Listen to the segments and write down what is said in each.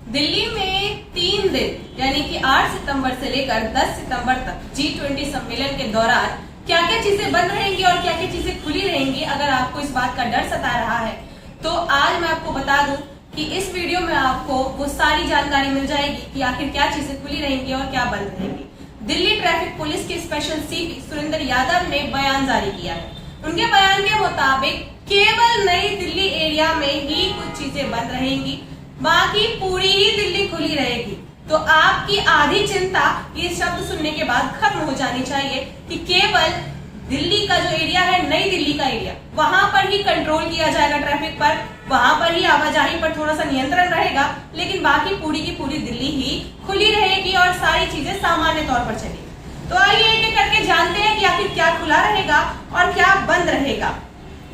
दिल्ली में 3 दिन यानी कि 8 सितंबर से लेकर 10 सितंबर तक G20 सम्मेलन के दौरान क्या क्या चीजें बंद रहेंगी और क्या क्या चीजें खुली रहेंगी। अगर आपको इस बात का डर सता रहा है तो आज मैं आपको बता दूं कि इस वीडियो में आपको वो सारी जानकारी मिल जाएगी कि आखिर क्या चीजें खुली रहेंगी और क्या बंद रहेंगी। दिल्ली ट्रैफिक पुलिस के स्पेशल सीपी सुरेंद्र यादव ने बयान जारी किया है। उनके बयान के मुताबिक केवल नई दिल्ली एरिया में ही कुछ चीजें बंद रहेंगी, बाकी पूरी ही दिल्ली खुली रहेगी। तो आपकी आधी चिंता ये शब्द सुनने के बाद खत्म हो जानी चाहिए कि केवल दिल्ली का जो एरिया है, नई दिल्ली का एरिया, वहां पर ही कंट्रोल किया जाएगा ट्रैफिक पर, वहां पर ही आवाजाही पर थोड़ा सा नियंत्रण रहेगा, लेकिन बाकी पूरी की पूरी दिल्ली ही खुली रहेगी और सारी चीजें सामान्य तौर पर चलेगी। तो आइए एक एक करके जानते हैं कि आखिर क्या खुला रहेगा और क्या बंद रहेगा।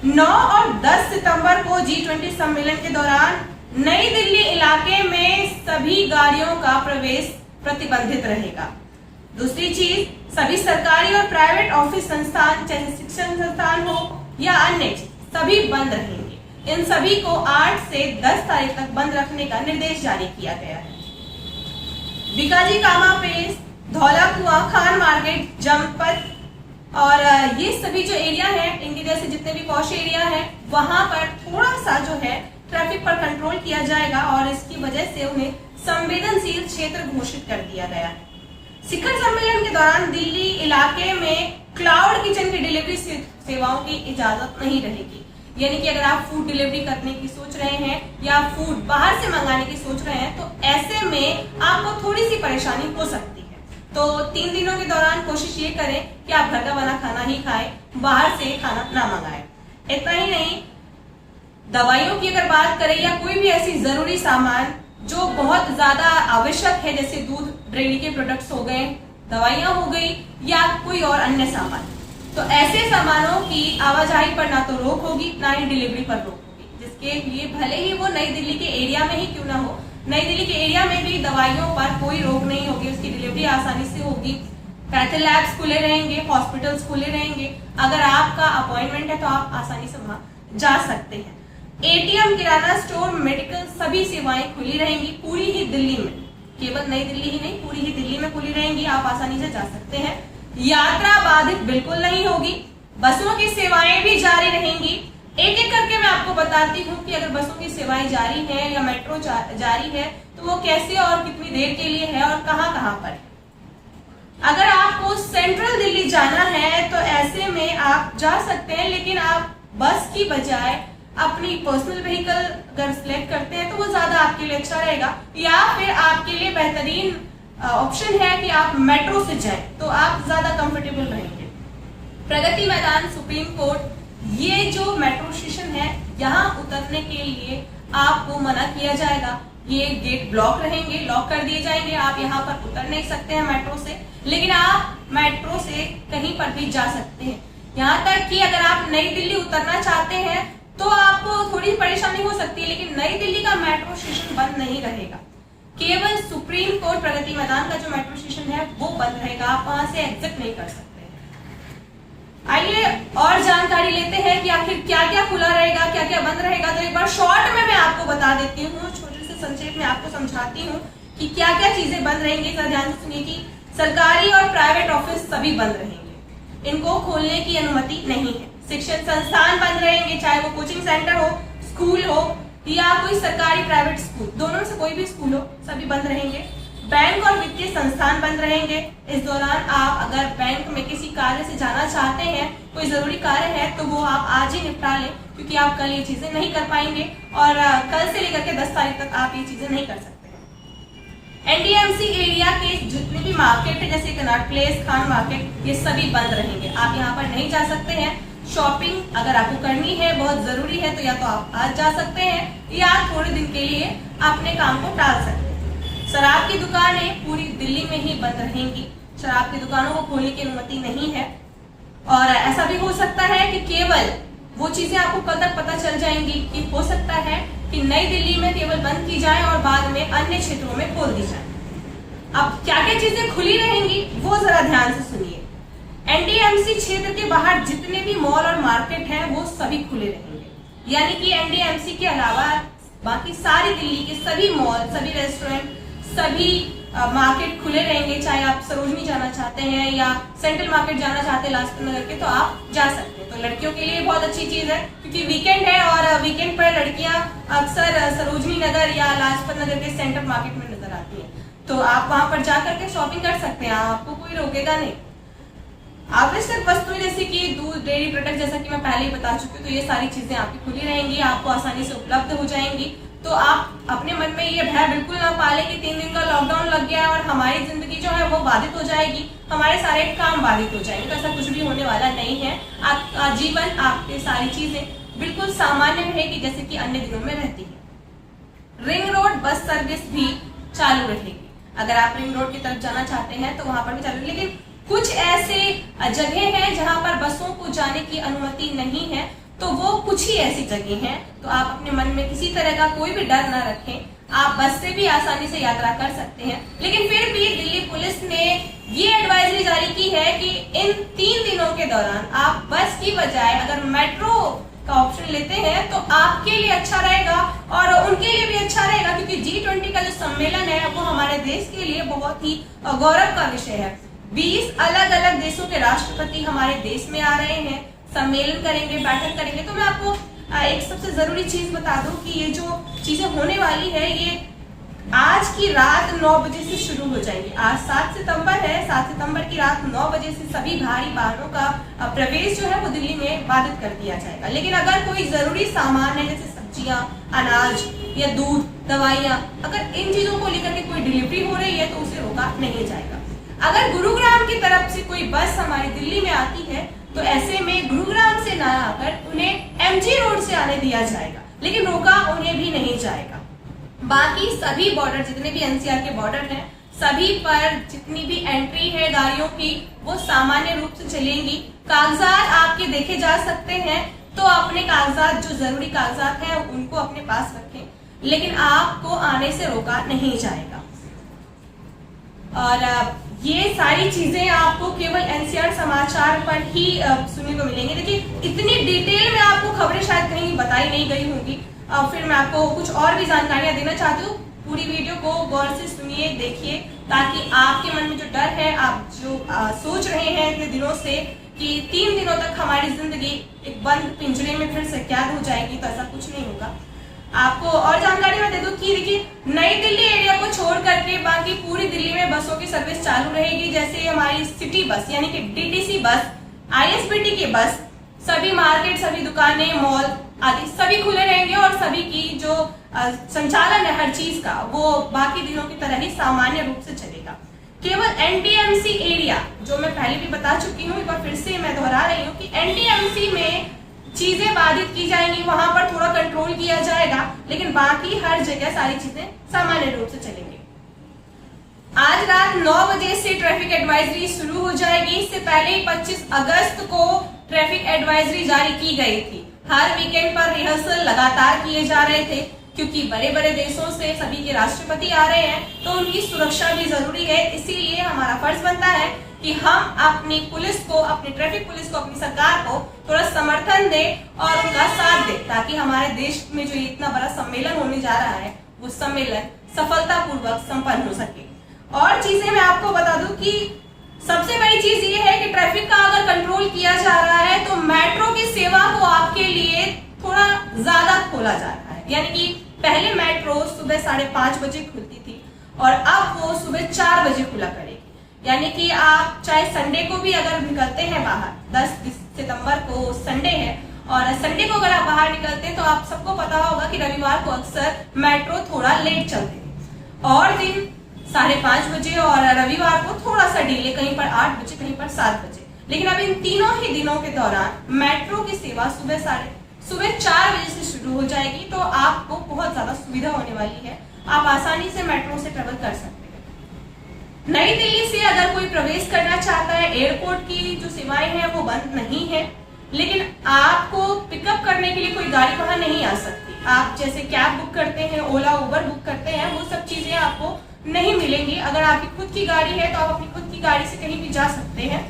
9 और 10 सितंबर को G20 सम्मेलन के दौरान नई दिल्ली इलाके में सभी गाड़ियों का प्रवेश प्रतिबंधित रहेगा। दूसरी चीज, सभी सरकारी और प्राइवेट ऑफिस संस्थान, चाहे शिक्षण संस्थान हो या अन्य चीज, सभी बंद रहेंगे। इन सभी को 8 से 10 तारीख तक बंद रखने का निर्देश जारी किया गया है। बीकाजी कामा प्लेस, धौला कुआं, खान मार्केट, जनपद और ये सभी जो एरिया है, इनके जैसे जितने भी पॉश एरिया है, वहां पर थोड़ा सा जो है ट्रैफिक पर कंट्रोल किया जाएगा और इसकी वजह से उन्हें संवेदनशील क्षेत्र घोषित कर दिया गया है। शिखर सम्मेलन के दौरान दिल्ली इलाके में क्लाउड किचन की डिलीवरी सेवाओं की इजाजत नहीं रहेगी। यानी कि अगर आप फूड डिलीवरी करने की सोच रहे हैं या फूड बाहर से मंगाने की सोच रहे हैं तो ऐसे में आपको थोड़ी सी परेशानी हो सकती है। तो 3 दिनों के दौरान कोशिश ये करें कि आप घर का बना खाना ही खाएं, बाहर से खाना ना मंगाएं। इतना ही नहीं, दवाइयों की अगर बात करें या कोई भी ऐसी जरूरी सामान जो बहुत ज्यादा आवश्यक है, जैसे दूध, डेयरी के प्रोडक्ट्स हो गए, दवाइयां हो गई या कोई और अन्य सामान, तो ऐसे सामानों की आवाजाही पर ना तो रोक होगी ना ही डिलीवरी पर रोक होगी, जिसके लिए भले ही वो नई दिल्ली के एरिया में ही क्यों ना हो, नई दिल्ली के एरिया में भी दवाइयों पर कोई रोक नहीं होगी, उसकी डिलीवरी आसानी से होगी। पैथी लैब्स खुले रहेंगे, हॉस्पिटल्स खुले रहेंगे। अगर आपका अपॉइंटमेंट है तो आप आसानी से वहां जा सकते हैं। एटीएम, किराना स्टोर, मेडिकल, सभी सेवाएं खुली रहेंगी पूरी ही दिल्ली में। केवल नई दिल्ली ही नहीं, पूरी ही दिल्ली में खुली रहेंगी, आप आसानी से जा सकते हैं। यात्रा बाधित बिल्कुल नहीं होगी। बसों की सेवाएं भी जारी रहेंगी। एक एक करके मैं आपको बताती हूँ कि अगर बसों की सेवाएं जारी है या मेट्रो जारी है तो वो कैसे और कितनी देर के लिए है और कहाँ कहाँ पर है। अगर आपको सेंट्रल दिल्ली जाना है तो ऐसे में आप जा सकते हैं, लेकिन आप बस की बजाय अपनी पर्सनल व्हीकल अगर सिलेक्ट करते हैं तो वो ज्यादा आपके लिए अच्छा रहेगा। या फिर आपके लिए बेहतरीन ऑप्शन है कि आप मेट्रो से जाएं, तो आप ज्यादा कंफर्टेबल रहेंगे। प्रगति मैदान, सुप्रीम कोर्ट, ये जो मेट्रो स्टेशन है, यहाँ उतरने के लिए आपको मना किया जाएगा। ये गेट ब्लॉक रहेंगे, लॉक कर दिए जाएंगे, आप यहाँ पर उतर नहीं सकते हैं मेट्रो से, लेकिन आप मेट्रो से कहीं पर भी जा सकते हैं। यहाँ तक कि अगर आप नई दिल्ली उतरना चाहते हैं तो आपको थोड़ी परेशानी हो सकती है, लेकिन नई दिल्ली का मेट्रो स्टेशन बंद नहीं रहेगा। केवल सुप्रीम कोर्ट, प्रगति मैदान का जो मेट्रो स्टेशन है वो बंद रहेगा, आप वहां से एग्जिट नहीं कर सकते। आइए और जानकारी लेते हैं कि आखिर क्या क्या खुला रहेगा, क्या क्या बंद रहेगा। तो एक बार शॉर्ट में मैं आपको बता देती हूँ, छोटे से संक्षेप में आपको समझाती हूँ कि क्या क्या चीजें बंद रहेंगी। जरा ध्यान से सुनिए कि सरकारी और प्राइवेट ऑफिस सभी बंद रहेंगे, इनको खोलने की अनुमति नहीं है। शिक्षण संस्थान बंद रहेंगे, चाहे वो कोचिंग सेंटर हो, स्कूल हो या कोई सरकारी प्राइवेट स्कूल, दोनों से कोई भी स्कूल हो, सभी बंद रहेंगे। बैंक और वित्तीय संस्थान बंद रहेंगे। इस दौरान आप अगर बैंक में किसी कार्य से जाना चाहते हैं, कोई जरूरी कार्य है, तो वो आप आज ही निपटा लें, क्योंकि आप कल ये चीजें नहीं कर पाएंगे और कल से लेकर के 10 तारीख तक आप ये चीजें नहीं कर सकते हैं। एनडीएमसी एरिया के जितने भी मार्केट है, जैसे कनॉट प्लेस, खान मार्केट, ये सभी बंद रहेंगे, आप यहाँ पर नहीं जा सकते हैं। शॉपिंग अगर आपको करनी है, बहुत जरूरी है, तो या तो आप आज जा सकते हैं या थोड़े दिन के लिए अपने काम को टाल सकते हैं। शराब की दुकानें पूरी दिल्ली में ही बंद रहेंगी, शराब की दुकानों को खोलने की अनुमति नहीं है। और ऐसा भी हो सकता है कि केवल वो चीजें आपको कल तक पता चल जाएंगी कि हो सकता है कि नई दिल्ली में केवल बंद की जाए और बाद में अन्य क्षेत्रों में खोल दी जाए। अब क्या क्या चीजें खुली रहेंगी वो जरा ध्यान से सुनिए। एनडीएमसी क्षेत्र के बाहर जितने भी मॉल और मार्केट हैं वो सभी खुले रहेंगे, यानी कि एनडीएमसी के अलावा बाकी सारी दिल्ली के सभी मॉल, सभी रेस्टोरेंट, सभी मार्केट खुले रहेंगे। चाहे आप सरोजनी जाना चाहते हैं या सेंट्रल मार्केट जाना चाहते हैं लाजपत नगर के, तो आप जा सकते हैं। तो लड़कियों के लिए बहुत अच्छी चीज है क्योंकि वीकेंड है और वीकेंड पर लड़कियां अक्सर सरोजनी नगर या लाजपत नगर के सेंट्रल मार्केट में नजर आती है। तो आप वहां पर जाकर के शॉपिंग कर सकते हैं, आपको कोई रोकेगा नहीं। आवश्यक वस्तुएं जैसे कि दूध, डेयरी प्रोडक्ट, जैसा कि मैं पहले ही बता चुकी हूँ, तो ये सारी चीजें आपकी खुली रहेंगी, आपको आसानी से उपलब्ध हो जाएंगी। तो आप अपने मन में ये भय बिल्कुल ना पाले कि 3 दिन का लॉकडाउन लग गया और हमारी जिंदगी जो है वो बाधित हो जाएगी, हमारे सारे काम बाधित हो जाएंगे। तो ऐसा कुछ भी होने वाला नहीं है। आपका जीवन, आपकी सारी चीजें बिल्कुल सामान्य रहेगी जैसे कि अन्य दिनों में रहती है। रिंग रोड बस सर्विस भी चालू रहेगी। अगर आप रिंग रोड की तरफ जाना चाहते हैं तो वहां पर भी चालू, लेकिन कुछ ऐसे जगह हैं जहां पर बसों को जाने की अनुमति नहीं है। तो वो कुछ ही ऐसी जगह हैं। तो आप अपने मन में किसी तरह का कोई भी डर ना रखें, आप बस से भी आसानी से यात्रा कर सकते हैं। लेकिन फिर भी दिल्ली पुलिस ने ये एडवाइजरी जारी की है कि इन 3 दिनों के दौरान आप बस की बजाय अगर मेट्रो का ऑप्शन लेते हैं तो आपके लिए अच्छा रहेगा और उनके लिए भी अच्छा रहेगा, क्योंकि G20 का जो सम्मेलन है वो हमारे देश के लिए बहुत ही गौरव का विषय है। 20 अलग अलग देशों के राष्ट्रपति हमारे देश में आ रहे हैं, सम्मेलन करेंगे, बैठक करेंगे। तो मैं आपको एक सबसे जरूरी चीज बता दूं कि ये जो चीजें होने वाली है ये आज की रात 9 बजे से शुरू हो जाएंगी। आज 7 सितंबर है, 7 सितंबर की रात 9 बजे से सभी भारी वाहनों का प्रवेश जो है वो दिल्ली में बाधित कर दिया जाएगा। लेकिन अगर कोई जरूरी सामान है जैसे सब्जियां, अनाज या दूध, दवाइयां, अगर इन चीजों को लेकर के कोई डिलीवरी हो रही है तो उसे रोका नहीं जाएगा। अगर गुरुग्राम की तरफ से कोई बस हमारी दिल्ली में आती है तो ऐसे में गुरुग्राम से ना आकर उन्हें MG रोड से आने दिया जाएगा, लेकिन रोका उन्हें भी नहीं जाएगा। बाकी सभी बॉर्डर, जितने भी NCR के बॉर्डर हैं, सभी पर जितनी भी एंट्री है गाड़ियों की वो सामान्य रूप से चलेंगी। कागजात आपके देखे जा सकते हैं, तो अपने कागजात, जो जरूरी कागजात हैं उनको अपने पास रखें, लेकिन आपको आने से रोका नहीं जाएगा। और ये सारी चीजें आपको केवल NCR समाचार पर ही सुनने को मिलेंगी। देखिए, इतनी डिटेल में आपको खबरें शायद कहीं बताई नहीं गई होंगी। फिर मैं आपको कुछ और भी जानकारियां देना चाहती हूँ। पूरी वीडियो को गौर से सुनिए, देखिए, ताकि आपके मन में जो डर है, आप जो सोच रहे हैं इतने दिनों से कि 3 दिनों तक हमारी जिंदगी एक बंद पिंजरे में फिर से कैद हो जाएगी, तो ऐसा कुछ नहीं होगा। आपको और जानकारी मैं दे दूं कि देखिए, नई दिल्ली एरिया को छोड़ करके बाकी पूरी दिल्ली में बसों की सर्विस चालू रहेगी। जैसे हमारी सिटी बस यानी कि DTC बस, ISBT की बस, सभी मार्केट, सभी दुकानें, मॉल आदि सभी खुले रहेंगे और सभी की जो संचालन है हर चीज का वो बाकी दिनों की तरह ही सामान्य रूप से चलेगा। केवल NDMC एरिया, जो मैं पहले भी बता चुकी हूँ, एक बार फिर से मैं दोहरा रही हूँ कि NDMC में चीजें बाधित की जाएंगी, वहां पर थोड़ा कंट्रोल किया जाएगा, लेकिन बाकी हर जगह सारी चीजें सामान्य रूप से चलेंगी। आज रात 9 बजे से ट्रैफिक एडवाइजरी शुरू हो जाएगी। इससे पहले ही 25 अगस्त को ट्रैफिक एडवाइजरी जारी की गई थी। हर वीकेंड पर रिहर्सल लगातार किए जा रहे थे, क्योंकि बड़े बड़े देशों से सभी के राष्ट्रपति आ रहे हैं, तो उनकी सुरक्षा भी जरूरी है। इसीलिए हमारा फर्ज बनता है कि हम अपनी पुलिस को, अपनी ट्रैफिक पुलिस को, अपनी सरकार को थोड़ा समर्थन दें और उनका साथ दें, ताकि हमारे देश में जो इतना बड़ा सम्मेलन होने जा रहा है वो सम्मेलन सफलतापूर्वक संपन्न हो सके। और चीजें मैं आपको बता दूं कि सबसे बड़ी चीज ये है कि ट्रैफिक का अगर कंट्रोल किया जा रहा है तो मेट्रो की सेवा को आपके लिए थोड़ा ज्यादा खोला जा रहा है। यानी कि पहले मेट्रो सुबह 5:30 बजे खुलती थी और अब वो सुबह 4 बजे खुला करेगी। यानी कि आप चाहे संडे को भी अगर निकलते हैं बाहर, 10 सितंबर को संडे है, और संडे को अगर आप बाहर निकलते हैं तो आप सबको पता होगा कि रविवार को अक्सर मेट्रो थोड़ा लेट चलते हैं, और दिन 5:30 बजे, और रविवार को थोड़ा सा डिले, कहीं पर 8 बजे, कहीं पर 7 बजे। लेकिन अब इन तीनों ही दिनों के दौरान मेट्रो की सेवा सुबह 4 बजे से शुरू हो जाएगी। तो आपको बहुत ज्यादा सुविधा होने वाली है, आप आसानी से मेट्रो से ट्रेवल कर सकते हैं। नई दिल्ली से अगर कोई प्रवेश करना चाहता है, एयरपोर्ट की जो सेवाएं हैं वो बंद नहीं है, लेकिन आपको पिकअप करने के लिए कोई गाड़ी वहां नहीं आ सकती। आप जैसे कैब बुक करते हैं, ओला, उबर बुक करते हैं, वो सब चीजें आपको नहीं मिलेंगी। अगर आपकी खुद की गाड़ी है तो आप अपनी खुद की गाड़ी से कहीं भी जा सकते हैं।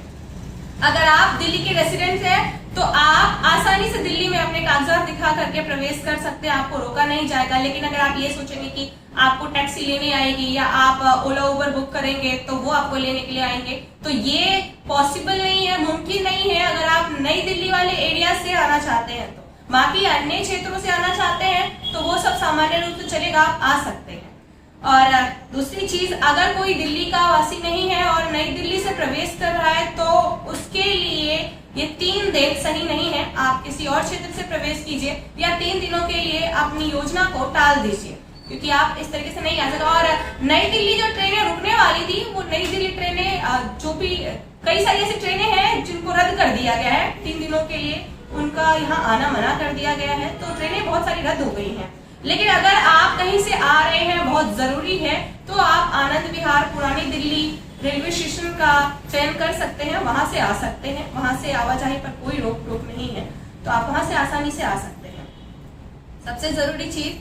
अगर आप दिल्ली के रेसिडेंट हैं तो आप आसानी से दिल्ली में अपने कागजात दिखा करके प्रवेश कर सकते हैं, आपको रोका नहीं जाएगा। लेकिन अगर आप ये सोचेंगे कि आपको टैक्सी लेने आएगी या आप ओला उबर बुक करेंगे तो वो आपको लेने के लिए आएंगे, तो ये पॉसिबल नहीं है, मुमकिन नहीं है। अगर आप नई दिल्ली वाले एरिया से आना चाहते हैं तो, बाकी अन्य क्षेत्रों से आना चाहते हैं तो वो सब सामान्य रूप से चलेगा, आप आ सकते हैं। और दूसरी चीज, अगर कोई दिल्ली का वासी नहीं है और नई दिल्ली से प्रवेश कर रहा है तो उसके लिए ये 3 दिन सही नहीं है। आप किसी और क्षेत्र से प्रवेश कीजिए या 3 दिनों के लिए अपनी योजना को टाल दीजिए, क्योंकि आप इस तरीके से नहीं आ सकते। और नई दिल्ली जो ट्रेनें रुकने वाली थी, वो नई दिल्ली ट्रेनें जो भी कई सारी ऐसी ट्रेनें हैं जिनको रद्द कर दिया गया है 3 दिनों के लिए, उनका यहाँ आना मना कर दिया गया है, तो ट्रेनें बहुत सारी रद्द हो गई हैं। लेकिन अगर आप कहीं से आ रहे हैं, बहुत जरूरी है, तो आप आनंद विहार पुरानी दिल्ली रेलवे स्टेशन का चयन कर सकते हैं, वहां से आ सकते हैं। वहां से आवाजाही पर कोई रोक टोक नहीं है, तो आप वहां से आसानी से आ सकते हैं। सबसे जरूरी चीज,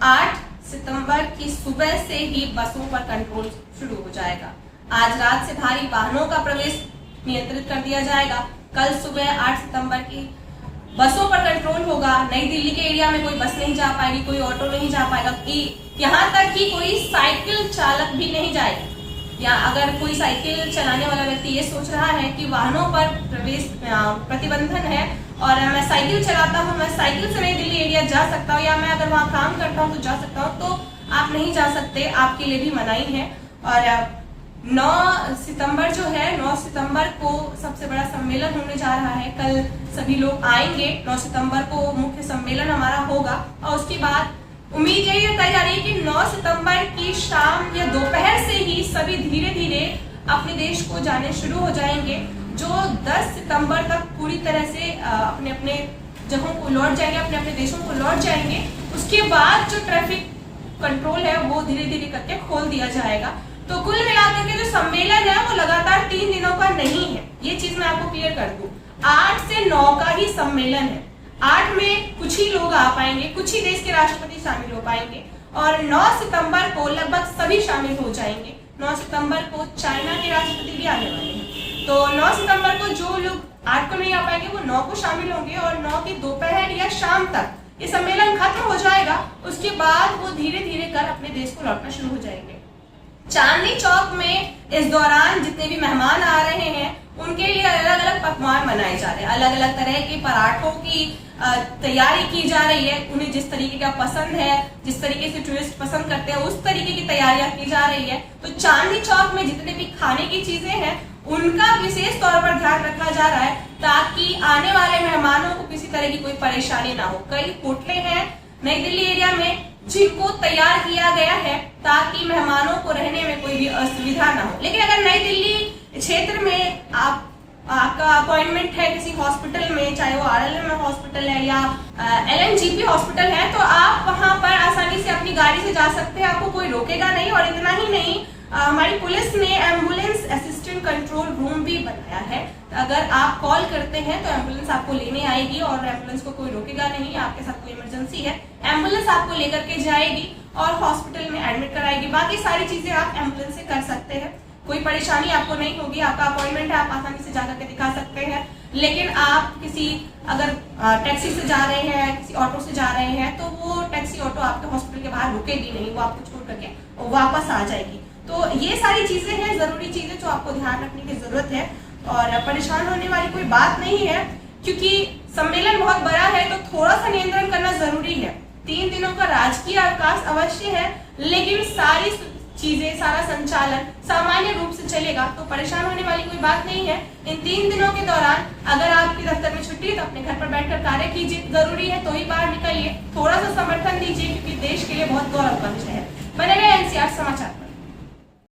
8 सितंबर की सुबह से ही बसों पर कंट्रोल शुरू हो जाएगा। आज रात से भारी वाहनों का प्रवेश नियंत्रित कर दिया जाएगा। कल सुबह 8 सितंबर की बसों पर कंट्रोल होगा। नई दिल्ली के एरिया में कोई बस नहीं जा पाएगी, कोई ऑटो नहीं जा पाएगा, कि यहाँ तक कि कोई साइकिल चालक भी नहीं जाएगा। या अगर कोई साइकिल चलाने वाला व्यक्ति ये सोच रहा है कि वाहनों पर प्रवेश प्रतिबंधन है और मैं साइकिल चलाता हूँ, मैं साइकिल से नई दिल्ली एरिया जा सकता हूँ, या मैं अगर वहाँ काम करता हूँ तो जा सकता हूँ, तो आप नहीं जा सकते, आपके लिए भी मनाही है। और 9 सितंबर जो है, 9 सितंबर को सबसे बड़ा सम्मेलन होने जा रहा है। कल सभी लोग आएंगे, 9 सितंबर को मुख्य सम्मेलन हमारा होगा और उसके बाद उम्मीद यही तय जा रही है कि 9 सितंबर की शाम या दोपहर से ही सभी धीरे धीरे अपने देश को जाने शुरू हो जाएंगे, जो 10 सितंबर तक पूरी तरह से अपने अपने जगहों को लौट जाएंगे, अपने अपने देशों को लौट जाएंगे। उसके बाद जो ट्रैफिक कंट्रोल है वो धीरे धीरे करके खोल दिया जाएगा। तो कुल मिलाकर के जो सम्मेलन है वो लगातार 3 दिनों का नहीं है, ये चीज मैं आपको क्लियर कर दूं। 8 से 9 का ही सम्मेलन है। 8 में कुछ ही लोग आ पाएंगे, कुछ ही देश के राष्ट्रपति शामिल हो पाएंगे, और 9 सितंबर को लगभग सभी शामिल हो जाएंगे। 9 सितंबर को चाइना के राष्ट्रपति भी आने वाले हैं, तो 9 सितंबर को जो लोग 8 को नहीं आ पाएंगे वो 9 को शामिल होंगे, और 9 की दोपहर या शाम तक ये सम्मेलन खत्म हो जाएगा। उसके बाद वो धीरे धीरे कर अपने देश को लौटना शुरू हो जाएंगे। चांदनी चौक में इस दौरान जितने भी मेहमान आ रहे हैं उनके लिए अलग अलग पकवान बनाए जा रहे हैं, अलग अलग तरह के पराठों की तैयारी की जा रही है। उन्हें जिस तरीके का पसंद है, जिस तरीके से टूरिस्ट पसंद करते हैं, उस तरीके की तैयारियां की जा रही है। तो चांदनी चौक में जितने भी खाने की चीजें हैं उनका विशेष तौर पर ध्यान रखा जा रहा है, ताकि आने वाले मेहमानों को किसी तरह की कोई परेशानी ना हो। कई होटलें हैं नई दिल्ली एरिया में जिनको तैयार किया गया है ताकि मेहमानों को रहने में कोई भी असुविधा ना हो। लेकिन अगर नई दिल्ली क्षेत्र में आपका अपॉइंटमेंट है किसी हॉस्पिटल में, चाहे वो RLM हॉस्पिटल है या LNGP हॉस्पिटल है, तो आप वहां पर आसानी से अपनी गाड़ी से जा सकते हैं, आपको कोई रोकेगा नहीं। और इतना ही नहीं, हमारी पुलिस ने एम्बुलेंस असिस्टेंट कंट्रोल रूम भी बनाया है। अगर आप कॉल करते हैं तो एम्बुलेंस आपको लेने आएगी और एम्बुलेंस को कोई रोकेगा नहीं। आपके साथ कोई इमरजेंसी है, एम्बुलेंस आपको लेकर के जाएगी और हॉस्पिटल में एडमिट कराएगी। बाकी सारी चीजें आप एम्बुलेंस से कर सकते हैं, कोई परेशानी आपको नहीं होगी। आपका अपॉइंटमेंट है, आप आसानी से जाकर के दिखा सकते हैं। लेकिन आप किसी अगर टैक्सी से जा रहे हैं, किसी ऑटो से जा रहे हैं, तो वो टैक्सी ऑटो आपके हॉस्पिटल के बाहर रुकेगी नहीं, वो आपको छोड़ करके वापस आ जाएगी। तो ये सारी चीजें हैं, जरूरी चीजें जो आपको ध्यान रखने की जरूरत है, और परेशान होने वाली कोई बात नहीं है, क्योंकि सम्मेलन बहुत बड़ा है तो थोड़ा सा नियंत्रण करना जरूरी है। 3 दिनों का राजकीय अवकाश अवश्य है, लेकिन सारी चीजें, सारा संचालन सामान्य रूप से चलेगा, तो परेशान होने वाली कोई बात नहीं है। इन 3 दिनों के दौरान अगर आपके दफ्तर में छुट्टी है तो अपने घर पर बैठकर कार्य कीजिए, जरूरी है तो ही बाहर निकलिए, थोड़ा सा समर्थन दीजिए, क्योंकि देश के लिए बहुत गौरव का विषय है।